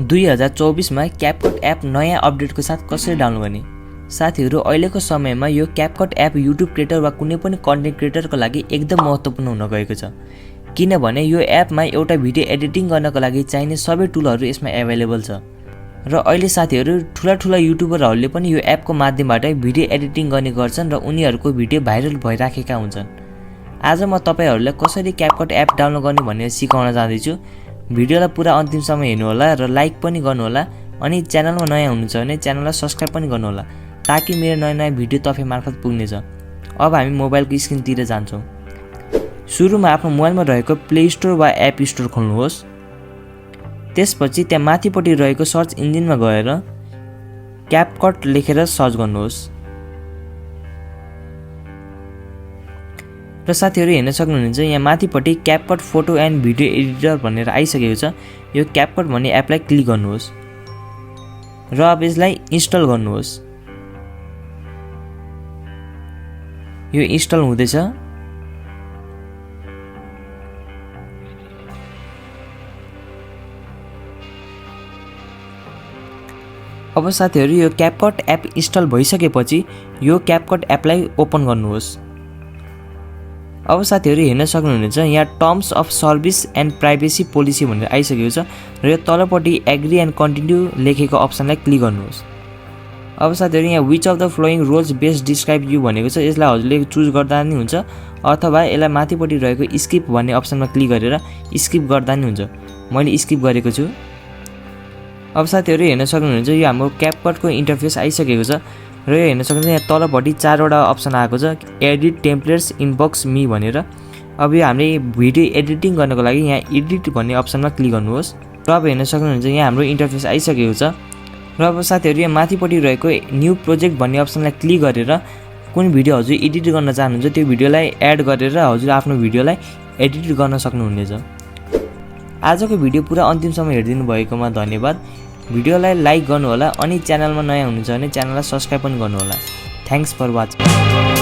2024 मा क्यापकट एप नयाँ अपडेटको साथ कसरी डाउनलोड गर्ने। साथीहरु, अहिलेको समयमा यो क्यापकट एप युट्युब क्रिएटर वा कुनै पनि कन्टेन्ट क्रिएटरको लागि एकदम महत्त्वपूर्ण हुन गएको छ, किनभने यो एपमा एउटा भिडियो एडिटिङ गर्नको लागि चाहिने सबै टुलहरु यसमा अवेलेबल छ। र अहिले साथीहरु, ठूला युट्युबरहरुले पनि यो एपको माध्यमबाट भिडियो एडिटिङ गर्ने गर्छन् र उनीहरुको भिडियो भाइरल भइराखेका हुन्छन्। आज म तपाईहरुलाई कसरी क्यापकट एप डाउनलोड गर्ने भनेर सिकाउन जाँदैछु। भिडियोलाई पुरा अन्तिमसम्म हेर्नु होला र लाइक पनि गर्नु होला, अनि च्यानलमा नयाँ हुनुहुन्छ भने च्यानललाई सब्स्क्राइब पनि गर्नु होला, ताकि मेरो नयाँ भिडियो तपाई मार्फत पुग्नेछ। अब हामी मोबाइलको स्क्रिनतिर जान्छौं। सुरुमा आफ्नो मोबाइलमा रहेको प्ले स्टोर वा एप स्टोर खोल्नुहोस्। त्यसपछि त्यहाँ माथिपट्टि रहेको सर्च इन्जिनमा गएर क्यापकट लेखेर सर्च गर्नुहोस्। र साथीहरु, हेर्न सक्नुहुन्छ यहाँ माथिपट्टि क्यापकट फोटो एन्ड भिडियो एडिटर भनेर आइसकेको छ। यो क्यापकट भन्ने एपलाई क्लिक गर्नुहोस् र अब यसलाई इन्स्टल गर्नुहोस्। यो इन्स्टल हुँदैछ। अब साथीहरु, यो क्यापकट एप इन्स्टल भइसकेपछि यो क्यापकट एपलाई ओपन गर्नुहोस्। अब साथीहरु, हेर्न सक्नुहुन्छ यहाँ terms of service and privacy policy भनेर आइसकेको छ र यो तलपट्टि एग्री एन्ड कन्टिन्यू लेखेको अप्सनलाई क्लिक गर्नुहोस्। अब साथीहरु, यहाँ which of the following roles best describe you भनेको छ। यसलाई हजुरले चुज गर्दा नि हुन्छ, अथवा यसलाई माथिपट्टि रहेको स्किप भन्ने अप्सनमा क्लिक गरेर स्किप गर्दा नि हुन्छ। मैले स्किप गरेको छु। अब साथीहरु, हेर्न सक्नुहुन्छ यो हाम्रो क्यापकटको इन्टरफेस आइसकेको छ र यो हेर्न सक्नुहुन्छ यहाँ तलपट्टि 4 वटा अप्सन आएको छ, एडिट, टेम्प्लेट्स, इनबक्स, मी भनेर। अब यो हामीले भिडियो एडिटिङ गर्नको लागि यहाँ एडिट भन्ने अप्सनमा क्लिक गर्नुहोस् र अब हेर्न सक्नुहुन्छ यहाँ हाम्रो इन्टरफेस आइसकेको छ। र अब साथीहरु, यहाँ माथिपट्टि रहेको न्यू प्रोजेक्ट भन्ने अप्सनलाई क्लिक गरेर कुन भिडियो हजुर एडिट गर्न चाहनुहुन्छ त्यो भिडियोलाई एड गरेर हजुर आफ्नो भिडियोलाई एडिट गर्न सक्नुहुनेछ। आजको भिडियो पुरा अन्तिमसम्म हेरिदिनु भएकोमा धन्यवाद। भिडियोलाई लाइक गर्नु होला, अनि च्यानलमा नयाँ हुनुहुन्छ भने च्यानललाई सब्स्क्राइब पनि गर्नु होला। Thanks for watching.